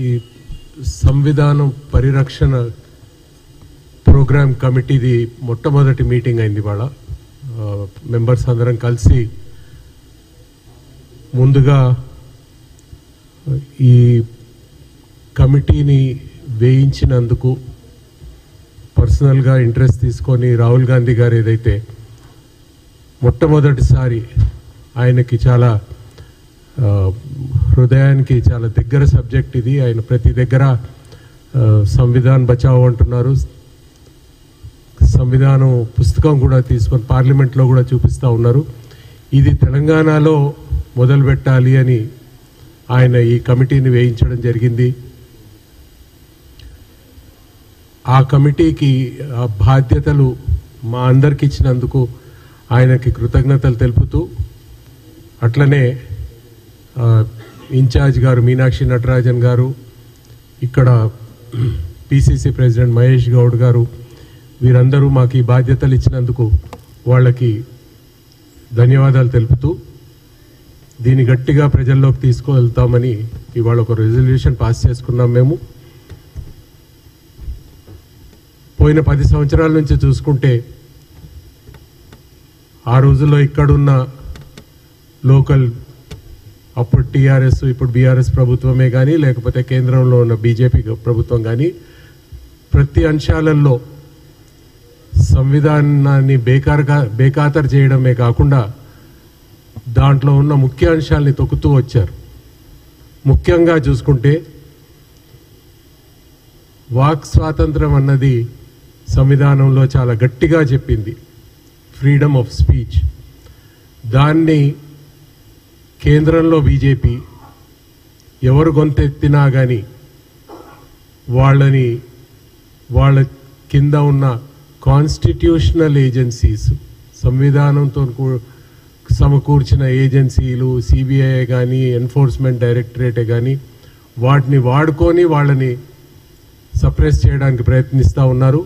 ఈ సంవిధానం పరిరక్షణ ప్రోగ్రామ్ కమిటీది మొట్టమొదటి మీటింగ్ అయింది ఇవాళ. మెంబర్స్ అందరం కలిసి ముందుగా ఈ కమిటీని వేయించినందుకు పర్సనల్గా ఇంట్రెస్ట్ తీసుకొని రాహుల్ గాంధీ గారు ఏదైతే మొట్టమొదటిసారి ఆయనకి చాలా హృదయానికి చాలా దగ్గర సబ్జెక్ట్ ఇది. ఆయన ప్రతి దగ్గర సంవిధాన్ బచావో అంటున్నారు. సంవిధానం పుస్తకం కూడా తీసుకొని పార్లమెంట్లో కూడా చూపిస్తూ ఉన్నారు. ఇది తెలంగాణలో మొదలు పెట్టాలి అని ఆయన ఈ కమిటీని వేయించడం జరిగింది. ఆ కమిటీకి ఆ బాధ్యతలు మా అందరికి ఇచ్చినందుకు ఆయనకి కృతజ్ఞతలు తెలుపుతూ, అట్లనే ఇన్ఛార్జ్ గారు మీనాక్షి నటరాజన్ గారు, ఇక్కడ పిసిసి ప్రెసిడెంట్ మహేష్ గౌడ్ గారు, వీరందరూ మాకు ఈ బాధ్యతలు ఇచ్చినందుకు వాళ్ళకి ధన్యవాదాలు తెలుపుతూ దీన్ని గట్టిగా ప్రజల్లోకి తీసుకువెళ్తామని ఇవాళ ఒక రెజల్యూషన్ పాస్ చేసుకున్నాం. మేము పోయిన 10 సంవత్సరాల నుంచి చూసుకుంటే ఆ రోజుల్లో ఇక్కడున్న లోకల్ అప్పుడు టీఆర్ఎస్ ఇప్పుడు బీఆర్ఎస్ ప్రభుత్వమే కానీ లేకపోతే కేంద్రంలో ఉన్న బీజేపీ ప్రభుత్వం కానీ ప్రతి అంశాలలో సంవిధానాన్ని బేఖాతరు చేయడమే కాకుండా దాంట్లో ఉన్న ముఖ్య అంశాలని తొక్కుతూ వచ్చారు. ముఖ్యంగా చూసుకుంటే వాక్ స్వాతంత్రం అన్నది సంవిధానంలో చాలా గట్టిగా చెప్పింది, ఫ్రీడమ్ ఆఫ్ స్పీచ్. దాన్ని కేంద్రంలో బీజేపీ ఎవరు గొంతెత్తినా కానీ వాళ్ళ కింద ఉన్న కాన్స్టిట్యూషనల్ ఏజెన్సీస్, సంవిధానంతో సమకూర్చిన ఏజెన్సీలు, సిబిఐ కానీ ఎన్ఫోర్స్మెంట్ డైరెక్టరేటే కానీ వాటిని వాడుకొని వాళ్ళని సప్రెస్ చేయడానికి ప్రయత్నిస్తూ ఉన్నారు.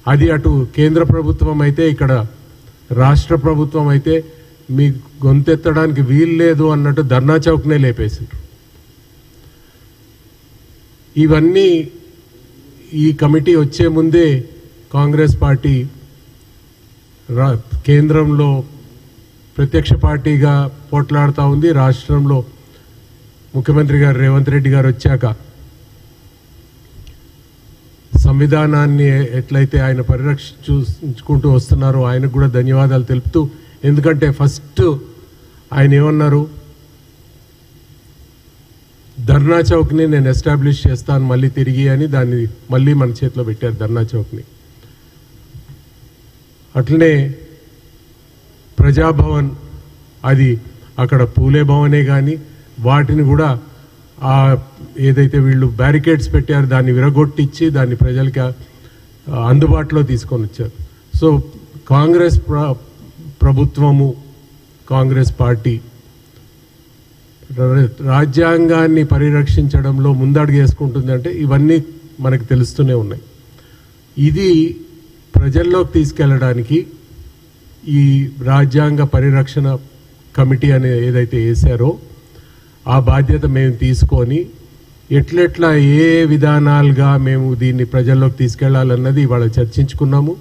అది అటు కేంద్ర ప్రభుత్వం అయితే, ఇక్కడ రాష్ట్ర ప్రభుత్వం అయితే మీ గొంతెత్తడానికి వీలు లేదు అన్నట్టు ధర్నా చౌక్నే లేపేశారు. ఇవన్నీ ఈ కమిటీ వచ్చే ముందే కాంగ్రెస్ పార్టీ కేంద్రంలో ప్రత్యక్ష పార్టీగా పోట్లాడుతూ ఉంది. రాష్ట్రంలో ముఖ్యమంత్రి గారు రేవంత్ రెడ్డి గారు వచ్చాక సంవిధానాన్ని ఎట్లయితే ఆయన పరిరక్షించుకుంటూ వస్తున్నారో ఆయనకు కూడా ధన్యవాదాలు తెలుపుతూ, ఎందుకంటే ఫస్ట్ ఆయన ఏమన్నారు, ధర్నా చౌక్ని నేను ఎస్టాబ్లిష్ చేస్తాను మళ్ళీ తిరిగి అని, దాన్ని మళ్ళీ మన చేతిలో పెట్టారు ధర్నా చౌక్ని. అట్లనే ప్రజాభవన్, అది అక్కడ పూలే భవనే కానీ వాటిని కూడా ఏదైతే వీళ్ళు బ్యారికేడ్స్ పెట్టారో దాన్ని విరగొట్టించి దాన్ని ప్రజలకి అందుబాటులో తీసుకొని వచ్చారు. సో కాంగ్రెస్ ప్రభుత్వము, కాంగ్రెస్ పార్టీ రాజ్యాంగాన్ని పరిరక్షించడంలో ముందడుగు వేసుకుంటుంది అంటే ఇవన్నీ మనకు తెలుస్తూనే ఉన్నాయి. ఇది ప్రజల్లోకి తీసుకెళ్ళడానికి ఈ రాజ్యాంగ పరిరక్షణ కమిటీ అనే ఏదైతే వేశారో ఆ బాధ్యత మేము తీసుకొని ఎట్లెట్లా ఏ విధానాలుగా మేము దీన్ని ప్రజల్లోకి తీసుకెళ్లాలన్నది ఇవాళ చర్చించుకున్నాము.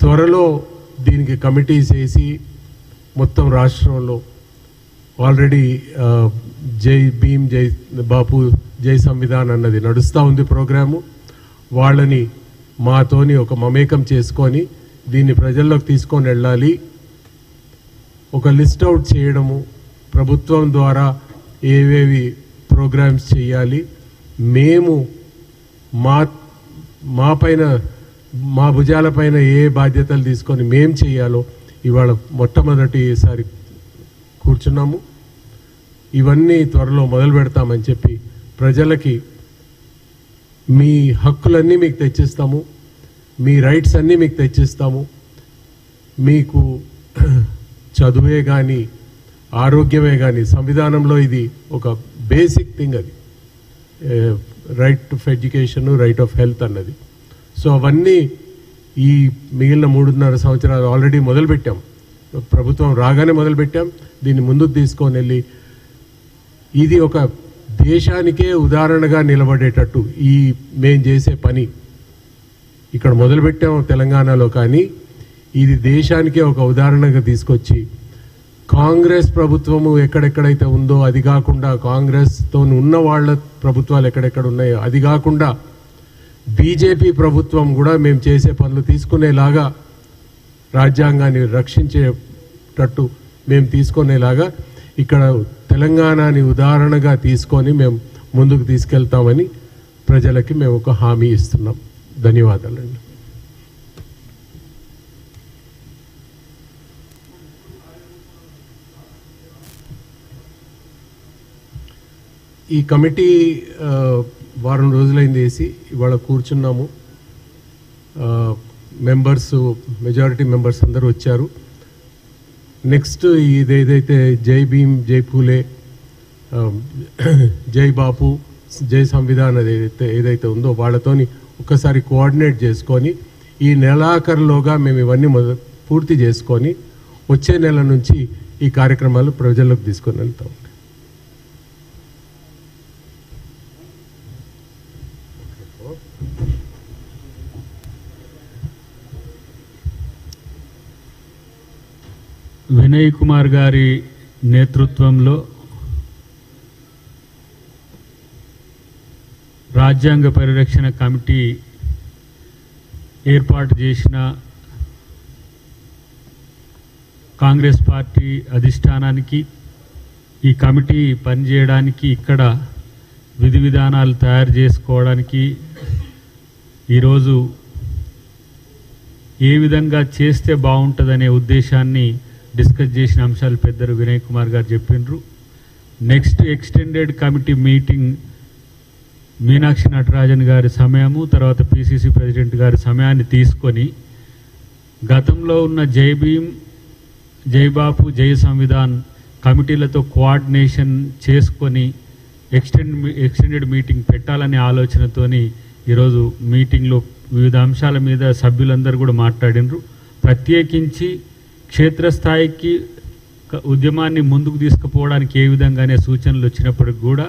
త్వరలో దీనికి కమిటీస్ వేసి మొత్తం రాష్ట్రంలో ఆల్రెడీ జై భీమ్, జై బాపు, జై సంవిధాన్ అన్నది నడుస్తూ ఉంది ప్రోగ్రాము. వాళ్ళని మాతోని ఒక మమేకం చేసుకొని దీన్ని ప్రజల్లోకి తీసుకొని వెళ్ళాలి. ఒక లిస్ట్ అవుట్ చేయడము, ప్రభుత్వం ద్వారా ఏవేవి ప్రోగ్రామ్స్ చేయాలి, మేము మా భుజాలపైన ఏ బాధ్యతలు తీసుకొని మేం చేయాలో ఇవాళ మొట్టమొదటిసారి కూర్చున్నాము. ఇవన్నీ త్వరలో మొదలు పెడతామని చెప్పి ప్రజలకి మీ హక్కులన్నీ మీకు తెచ్చిస్తాము, మీ రైట్స్ అన్నీ మీకు తెచ్చిస్తాము. మీకు చదువే కానీ ఆరోగ్యమే కానీ సంవిధానంలో ఇది ఒక బేసిక్ థింగ్, అది right of education, right of health అన్నది. సో అవన్నీ ఈ మిగిలిన 3.5 సంవత్సరాలు ఆల్రెడీ మొదలుపెట్టాం, ప్రభుత్వం రాగానే మొదలుపెట్టాం. దీన్ని ముందుకు తీసుకొని వెళ్ళి ఇది ఒక దేశానికే ఉదాహరణగా నిలబడేటట్టు ఈ మేం చేసే పని ఇక్కడ మొదలుపెట్టాము తెలంగాణలో, కానీ ఇది దేశానికే ఒక ఉదాహరణగా తీసుకొచ్చి కాంగ్రెస్ ప్రభుత్వము ఎక్కడెక్కడైతే ఉందో అది కాకుండా కాంగ్రెస్తో ఉన్న వాళ్ళ ప్రభుత్వాలు ఎక్కడెక్కడ ఉన్నాయో అది కాకుండా బీజేపీ ప్రభుత్వం కూడా మేము చేసే పనులు తీసుకునేలాగా రాజ్యాంగాన్ని రక్షించేటట్టు మేము తీసుకునేలాగా ఇక్కడ తెలంగాణని ఉదాహరణగా తీసుకొని మేము ముందుకు తీసుకెళ్తామని ప్రజలకి మేము ఒక హామీ ఇస్తున్నాం. ధన్యవాదాలండి. ఈ కమిటీ వారం రోజులైంది వేసి ఇవాళ కూర్చున్నాము. మెజారిటీ మెంబర్స్ అందరూ వచ్చారు. నెక్స్ట్ ఇదేదైతే జై భీమ్, జై పూలే, జై బాపు, జై సంవిధాన్ ఏదైతే ఉందో వాళ్ళతోని ఒక్కసారి కోఆర్డినేట్ చేసుకొని ఈ నెలాఖరులోగా మేము ఇవన్నీ పూర్తి చేసుకొని వచ్చే నెల నుంచి ఈ కార్యక్రమాలు ప్రజలకు తీసుకొని వెళ్తాం. వినయ్ కుమార్ గారి నేతృత్వంలో రాజ్యాంగ పరిరక్షణ కమిటీ ఏర్పాటు చేసిన కాంగ్రెస్ పార్టీ అధిష్టానానికి ఈ కమిటీ పనిచేయడానికి ఇక్కడ విధి విధానాలు తయారు చేసుకోవడానికి ఈరోజు ఏ విధంగా చేస్తే బాగుంటుందనే ఉద్దేశాన్ని డిస్కస్ చేసిన అంశాలు పెద్దలు వినయ్ కుమార్ గారు చెప్పిండ్రు. Next extended committee meeting Meenakshi Natarajan గారి సమయము, తర్వాత పిసిసి ప్రెసిడెంట్ గారి సమయాన్ని తీసుకొని గతంలో ఉన్న జై భీమ్, జై బాపు, జై సంవిధాన్ కమిటీలతో కోఆర్డినేషన్ చేసుకొని ఎక్స్టెండెడ్ మీటింగ్ పెట్టాలనే ఆలోచనతోని ఈరోజు మీటింగ్లో వివిధ అంశాల మీద సభ్యులందరూ కూడా మాట్లాడినరు. ప్రత్యేకించి క్షేత్రస్థాయికి ఉద్యమాన్ని ముందుకు తీసుకుపోవడానికి ఏ విధంగానే సూచనలు వచ్చినప్పటికి కూడా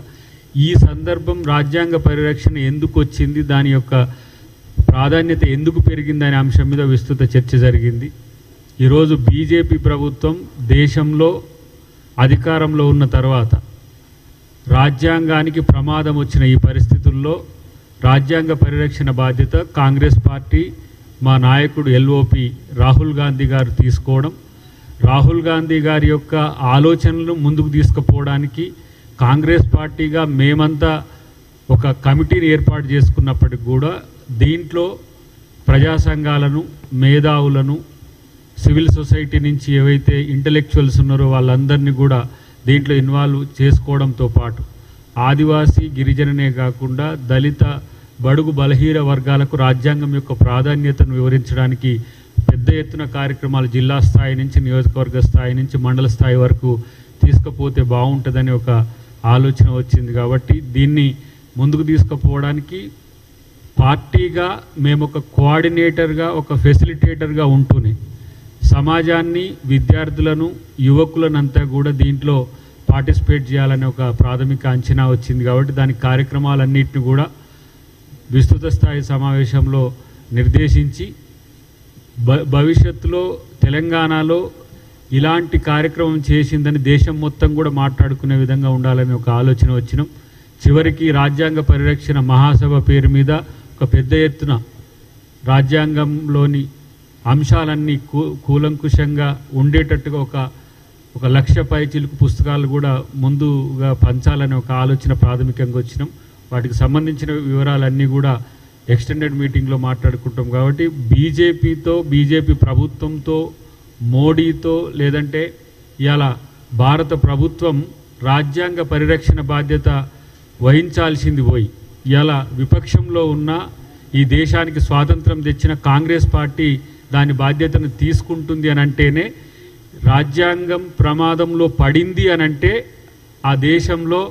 ఈ సందర్భం రాజ్యాంగ పరిరక్షణ ఎందుకు వచ్చింది, దాని యొక్క ప్రాధాన్యత ఎందుకు పెరిగిందనే అంశం మీద విస్తృత చర్చ జరిగింది. ఈరోజు బీజేపీ ప్రభుత్వం దేశంలో అధికారంలో ఉన్న తర్వాత రాజ్యాంగానికి ప్రమాదం వచ్చిన ఈ పరిస్థితుల్లో రాజ్యాంగ పరిరక్షణ బాధ్యత కాంగ్రెస్ పార్టీ, మా నాయకుడు ఎల్ఓపి రాహుల్ గాంధీ గారు తీసుకోవడం, రాహుల్ గాంధీ గారి యొక్క ఆలోచనలను ముందుకు తీసుకుపోవడానికి కాంగ్రెస్ పార్టీగా మేమంతా ఒక కమిటీని ఏర్పాటు చేసుకున్నప్పటికి కూడా దీంట్లో ప్రజా సంఘాలను, మేధావులను, సివిల్ సొసైటీ నుంచి ఏవైతే ఇంటలెక్చువల్స్ ఉన్నారో వాళ్ళందరినీ కూడా దీంట్లో ఇన్వాల్వ్ చేసుకోవడంతో పాటు ఆదివాసీ, గిరిజననే కాకుండా దళిత, బడుగు, బలహీన వర్గాలకు రాజ్యాంగం యొక్క ప్రాధాన్యతను వివరించడానికి పెద్ద ఎత్తున కార్యక్రమాలు జిల్లా స్థాయి నుంచి, నియోజకవర్గ స్థాయి నుంచి, మండల స్థాయి వరకు తీసుకుపోతే బాగుంటుందని ఒక ఆలోచన వచ్చింది. కాబట్టి దీన్ని ముందుకు తీసుకుపోవడానికి పార్టీగా మేము ఒక కోఆర్డినేటర్గా, ఒక ఫెసిలిటేటర్గా ఉంటూనే సమాజాన్ని, విద్యార్థులను, యువకులను అంతా కూడా దీంట్లో పార్టిసిపేట్ చేయాలనే ఒక ప్రాథమిక అంచనా వచ్చింది. కాబట్టి దాని కార్యక్రమాలన్నింటినీ కూడా విస్తృత స్థాయి సమావేశంలో నిర్దేశించి భవిష్యత్తులో తెలంగాణలో ఇలాంటి కార్యక్రమం చేసిందని దేశం మొత్తం కూడా మాట్లాడుకునే విధంగా ఉండాలని ఒక ఆలోచన వచ్చినాం. చివరికి రాజ్యాంగ పరిరక్షణ మహాసభ పేరు మీద ఒక పెద్ద ఎత్తున రాజ్యాంగంలోని అంశాలన్నీ కూలంకుషంగా ఉండేటట్టుగా ఒక 1,00,000 పైచిలుకు పుస్తకాలు కూడా ముందుగా పంచాలనే ఒక ఆలోచన ప్రాథమికంగా వచ్చినాం. వాటికి సంబంధించిన వివరాలన్నీ కూడా ఎక్స్టెండెడ్ మీటింగ్లో మాట్లాడుకుంటాం. కాబట్టి బీజేపీ ప్రభుత్వంతో, మోడీతో, లేదంటే ఇలా భారత ప్రభుత్వం రాజ్యాంగ పరిరక్షణ బాధ్యత వహించాల్సింది పోయి ఇలా విపక్షంలో ఉన్న ఈ దేశానికి స్వాతంత్రం తెచ్చిన కాంగ్రెస్ పార్టీ దాని బాధ్యతను తీసుకుంటుంది అని అంటేనే రాజ్యాంగం ప్రమాదంలో పడింది అని అంటే ఆ దేశంలో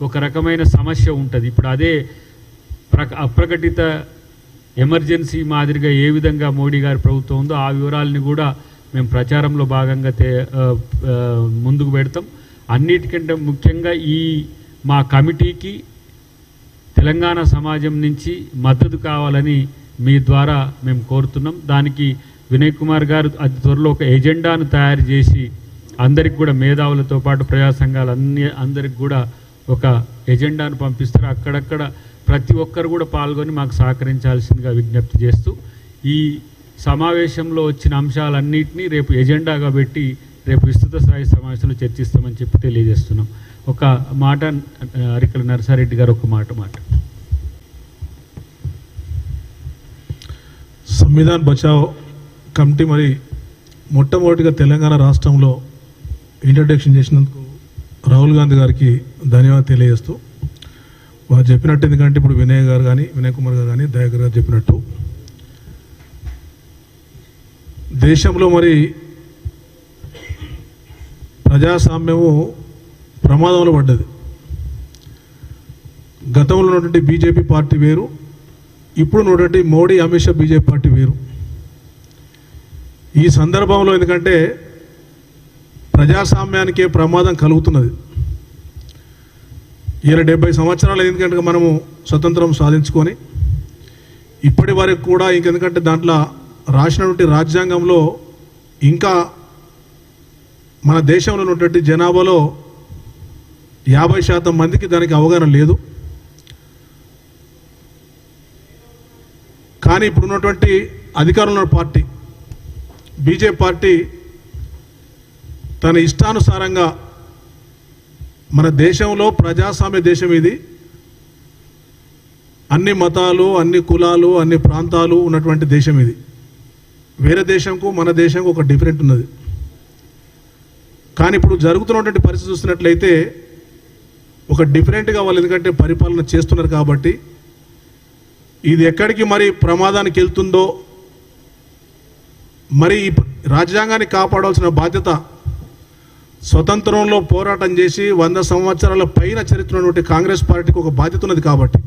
ఒక రకమైన సమస్య ఉంటుంది. ఇప్పుడు అదే అప్రకటిత ఎమర్జెన్సీ మాదిరిగా ఏ విధంగా మోడీ గారి ప్రభుత్వం ఉందో ఆ వివరాలని కూడా మేము ప్రచారంలో భాగంగా ముందుకు పెడతాం. అన్నిటికంటే ముఖ్యంగా ఈ మా కమిటీకి తెలంగాణ సమాజం నుంచి మద్దతు కావాలని మీ ద్వారా మేము కోరుతున్నాం. దానికి వినయ్ కుమార్ గారు అతి త్వరలో ఒక ఎజెండాను తయారు చేసి అందరికి కూడా మేధావులతో పాటు ప్రజా సంఘాలు అందరికి కూడా ఒక ఎజెండాను పంపిస్తారు. అక్కడక్కడ ప్రతి ఒక్కరు కూడా పాల్గొని మాకు సహకరించాల్సిందిగా విజ్ఞప్తి చేస్తూ ఈ సమావేశంలో వచ్చిన అంశాలన్నింటినీ రేపు ఎజెండాగా పెట్టి రేపు విస్తృత స్థాయి సమావేశంలో చర్చిస్తామని చెప్పి తెలియజేస్తున్నాం. ఒక మాట అరికల నరసారెడ్డి గారు ఒక మాట సంవిధాన్ బచావ్ కమిటీ మరి మొట్టమొదటిగా తెలంగాణ రాష్ట్రంలో ఇంట్రడక్షన్ చేసినందుకు రాహుల్ గాంధీ గారికి ధన్యవాదాలు తెలియజేస్తూ వారు చెప్పినట్టు, ఎందుకంటే ఇప్పుడు వినయ్ కుమార్ గారు కానీ దయాకర్ గారు చెప్పినట్టు దేశంలో మరి ప్రజాస్వామ్యము ప్రమాదంలో పడ్డది. గతంలో ఉన్నటువంటి బీజేపీ పార్టీ వేరు, ఇప్పుడు ఉన్నటువంటి మోడీ అమిత్ షా బీజేపీ పార్టీ వేరు. ఈ సందర్భంలో ఎందుకంటే ప్రజాస్వామ్యానికే ప్రమాదం కలుగుతున్నది. ఇలా 70 సంవత్సరాలు ఎందుకంటే మనము స్వతంత్రం సాధించుకొని ఇప్పటి వరకు కూడా ఇంకెందుకంటే దాంట్లో రాసినటువంటి రాజ్యాంగంలో ఇంకా మన దేశంలో ఉన్నటువంటి జనాభాలో 50% మందికి దానికి అవగాహన లేదు. కానీ ఇప్పుడు ఉన్నటువంటి అధికారంలో పార్టీ బీజేపీ పార్టీ తన ఇష్టానుసారంగా మన దేశంలో ప్రజాస్వామ్య దేశం ఇది, అన్ని మతాలు అన్ని కులాలు అన్ని ప్రాంతాలు ఉన్నటువంటి దేశం ఇది. వేరే దేశంకు మన దేశంకు ఒక డిఫరెంట్ ఉన్నది. కానీ ఇప్పుడు జరుగుతున్నటువంటి పరిస్థితి చూస్తున్నట్లయితే ఒక డిఫరెంట్గా వాళ్ళు ఎందుకంటే పరిపాలన చేస్తున్నారు కాబట్టి ఇది ఎక్కడికి మరి ప్రమాదానికి వెళ్తుందో, మరి ఈ రాజ్యాంగాన్ని కాపాడాల్సిన బాధ్యత స్వతంత్రంలో పోరాటం చేసి 100 సంవత్సరాల పైన చరిత్ర ఉన్నటువంటి కాంగ్రెస్ పార్టీకి ఒక బాధ్యత ఉన్నది. కాబట్టి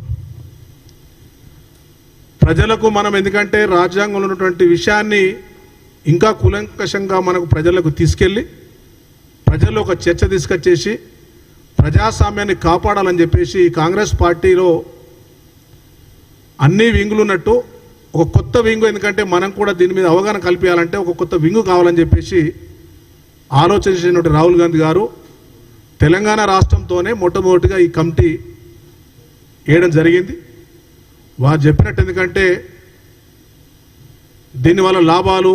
ప్రజలకు మనం ఎందుకంటే రాజ్యాంగంలో ఉన్నటువంటి విషయాన్ని ఇంకా కూలంకషంగా మనకు ప్రజలకు తీసుకెళ్ళి ప్రజల్లో ఒక చర్చ తీసుకొచ్చేసి ప్రజాస్వామ్యాన్ని కాపాడాలని చెప్పేసి కాంగ్రెస్ పార్టీలో అన్ని వింగులు ఉన్నట్టు ఒక కొత్త వింగు, ఎందుకంటే మనం కూడా దీని మీద అవగాహన కల్పించాలంటే ఒక కొత్త వింగు కావాలని చెప్పేసి ఆలోచన చేసినటువంటి రాహుల్ గాంధీ గారు తెలంగాణ రాష్ట్రంతోనే మొట్టమొదటిగా ఈ కమిటీ వేయడం జరిగింది. వారు చెప్పినట్టు ఎందుకంటే దీనివల్ల లాభాలు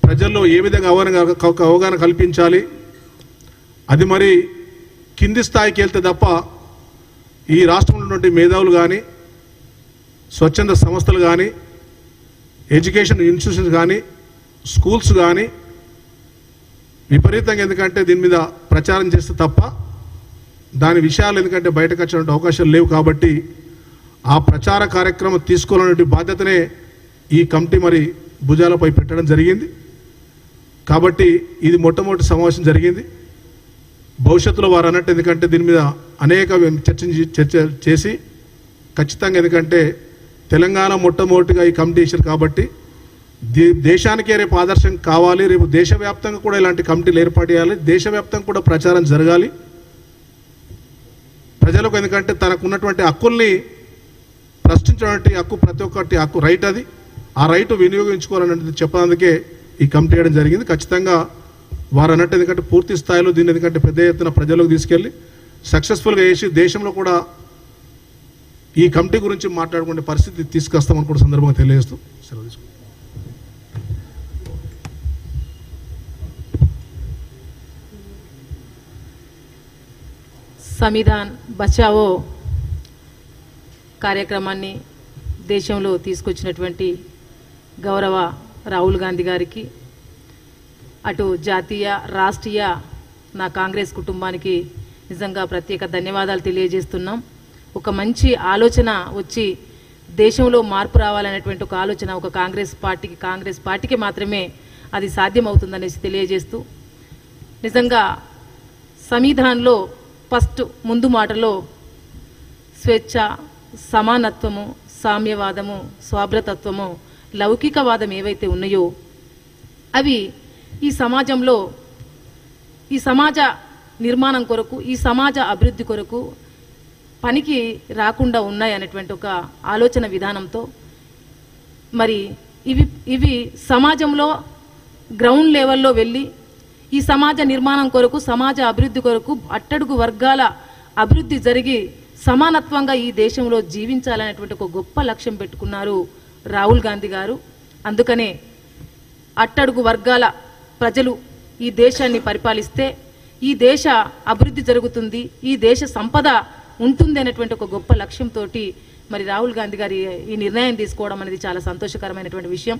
ప్రజల్లో ఏ విధంగా అవగాహన కల్పించాలి, అది మరి కింది స్థాయికి వెళ్తే తప్ప ఈ రాష్ట్రంలో ఉన్నటువంటి మేధావులు కానీ స్వచ్ఛంద సంస్థలు కానీ ఎడ్యుకేషన్ ఇన్స్టిట్యూషన్స్ కానీ స్కూల్స్ కానీ విపరీతంగా ఎందుకంటే దీని మీద ప్రచారం చేస్తే తప్ప దాని విషయాలు ఎందుకంటే బయటకు వచ్చే అవకాశాలు లేవు. కాబట్టి ఆ ప్రచార కార్యక్రమం తీసుకోవాలనే బాధ్యతనే ఈ కమిటీ మరి భుజాలపై పెట్టడం జరిగింది. కాబట్టి ఇది మొట్టమొదటి సమావేశం జరిగింది. భవిష్యత్తులో వారు అన్నట్టు ఎందుకంటే దీని మీద అనేక చర్చ చేసి ఖచ్చితంగా ఎందుకంటే తెలంగాణ మొట్టమొదటిగా ఈ కమిటీ చేశారు కాబట్టి దేశానికే రేపు ఆదర్శం కావాలి. రేపు దేశవ్యాప్తంగా కూడా ఇలాంటి కమిటీలు ఏర్పాటు చేయాలి, దేశవ్యాప్తంగా కూడా ప్రచారం జరగాలి. ప్రజలకు ఎందుకంటే తనకున్నటువంటి హక్కుల్ని ప్రశ్నించినటువంటి హక్కు ప్రతి ఒక్కటి హక్కు రైట్, అది ఆ రైట్ వినియోగించుకోవాలనేది చెప్పడానికి ఈ కమిటీ వేయడం జరిగింది. ఖచ్చితంగా వారు అన్నట్టు ఎందుకంటే పూర్తి స్థాయిలో దీన్ని ఎందుకంటే పెద్ద ఎత్తున ప్రజలకు తీసుకెళ్ళి సక్సెస్ఫుల్గా చేసి దేశంలో కూడా ఈ కమిటీ గురించి మాట్లాడుకునే పరిస్థితి తీసుకొస్తామని కూడా సందర్భంగా తెలియజేస్తూ సెలవు తీసుకుంటాం. సంవిధాన్ బచావో కార్యక్రమాన్ని దేశంలో తీసుకొచ్చినటువంటి గౌరవ రాహుల్ గాంధీ గారికి, అటు జాతీయ రాష్ట్రీయ నా కాంగ్రెస్ కుటుంబానికి నిజంగా ప్రత్యేక ధన్యవాదాలు తెలియజేస్తున్నాం. ఒక మంచి ఆలోచన వచ్చి దేశంలో మార్పు రావాలనేటువంటి ఒక ఆలోచన ఒక కాంగ్రెస్ పార్టీకి మాత్రమే అది సాధ్యమవుతుందనేసి తెలియజేస్తూ, నిజంగా సంవిధానంలో ఫస్ట్ ముందు మాటలో స్వేచ్ఛ, సమానత్వము, సామ్యవాదము, స్వాభ్రతత్వము, లౌకికవాదం ఏవైతే ఉన్నాయో అవి ఈ సమాజంలో ఈ సమాజ నిర్మాణం కొరకు, ఈ సమాజ అభివృద్ధి కొరకు పనికి రాకుండా ఉన్నాయనేటువంటి ఒక ఆలోచన విధానంతో మరి ఇవి సమాజంలో గ్రౌండ్ లెవెల్లో వెళ్ళి ఈ సమాజ నిర్మాణం కొరకు, సమాజ అభివృద్ధి కొరకు, అట్టడుగు వర్గాల అభివృద్ధి జరిగి సమానత్వంగా ఈ దేశంలో జీవించాలనేటువంటి ఒక గొప్ప లక్ష్యం పెట్టుకున్నారు రాహుల్ గాంధీ గారు. అందుకనే అట్టడుగు వర్గాల ప్రజలు ఈ దేశాన్ని పరిపాలిస్తే ఈ దేశ అభివృద్ధి జరుగుతుంది, ఈ దేశ సంపద ఉంటుంది అనేటువంటి ఒక గొప్ప లక్ష్యంతో మరి రాహుల్ గాంధీ గారి ఈ నిర్ణయం తీసుకోవడం అనేది చాలా సంతోషకరమైనటువంటి విషయం.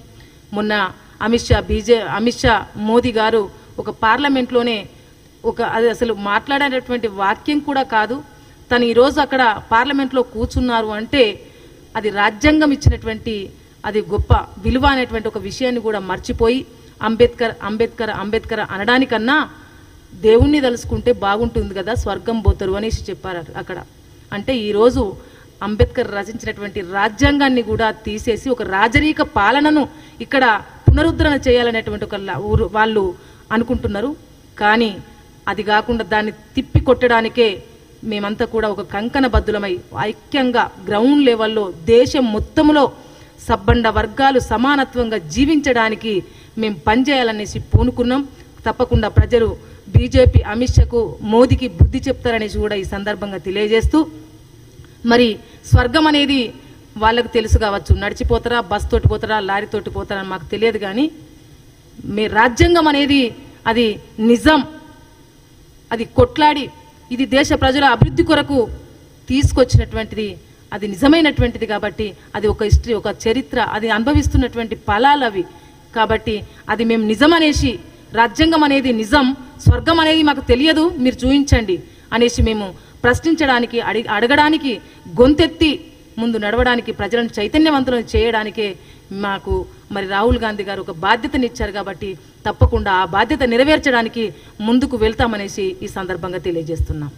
మొన్న అమిత్ షా మోదీ గారు ఒక పార్లమెంట్లోనే అది అసలు మాట్లాడేటటువంటి వాక్యం కూడా కాదు, తను ఈరోజు అక్కడ పార్లమెంట్లో కూర్చున్నారు అంటే అది రాజ్యాంగం ఇచ్చినటువంటి అది గొప్ప విలువ అనేటువంటి ఒక విషయాన్ని కూడా మర్చిపోయి అంబేద్కర్ అంబేద్కర్ అంబేద్కర్ అనడానికన్నా దేవుణ్ణి తలుసుకుంటే బాగుంటుంది కదా, స్వర్గం పోతారు అనేసి చెప్పారు అక్కడ. అంటే ఈరోజు అంబేద్కర్ రచించినటువంటి రాజ్యాంగాన్ని కూడా తీసేసి ఒక రాజరిక పాలనను ఇక్కడ పునరుద్ధరణ చేయాలనేటువంటి ఒక వాళ్ళు అనుకుంటున్నారు. కానీ అది కాకుండా దాన్ని తిప్పి కొట్టడానికే మేమంతా కూడా ఒక కంకణ బద్దులమై ఐక్యంగా గ్రౌండ్ లెవెల్లో దేశం మొత్తంలో సబ్బండ వర్గాలు సమానత్వంగా జీవించడానికి మేము పనిచేయాలనేసి పూనుకున్నాం. తప్పకుండా ప్రజలు బీజేపీ అమిత్ షాకు మోదీకి బుద్ధి చెప్తారనేసి కూడా ఈ సందర్భంగా తెలియజేస్తూ, మరి స్వర్గం అనేది వాళ్ళకు తెలుసు కావచ్చు, నడిచిపోతారా, బస్ తోటి పోతారా, లారీ తోటి పోతారా అని మాకు తెలియదు. కానీ మీ రాజ్యాంగం అనేది అది నిజం, అది కొట్లాడి ఇది దేశ ప్రజల అభివృద్ధి కొరకు తీసుకొచ్చినటువంటిది, అది నిజమైనటువంటిది. కాబట్టి అది ఒక హిస్టరీ, ఒక చరిత్ర, అది అనుభవిస్తున్నటువంటి ఫలాలు అవి. కాబట్టి అది మేము నిజమనేసి, రాజ్యాంగం అనేది నిజం, స్వర్గం అనేది మాకు తెలియదు, మీరు చూపించండి అనేసి మేము ప్రశ్నించడానికి, అడగడానికి, గొంతెత్తి ముందు నడవడానికి, ప్రజలను చైతన్యవంతులను చేయడానికే మాకు మరి రాహుల్ గాంధీ గారు ఒక బాధ్యతనిచ్చారు. కాబట్టి తప్పకుండా ఆ బాధ్యత నెరవేర్చడానికి ముందుకు వెళ్తామనేసి ఈ సందర్భంగా తెలియజేస్తున్నాం.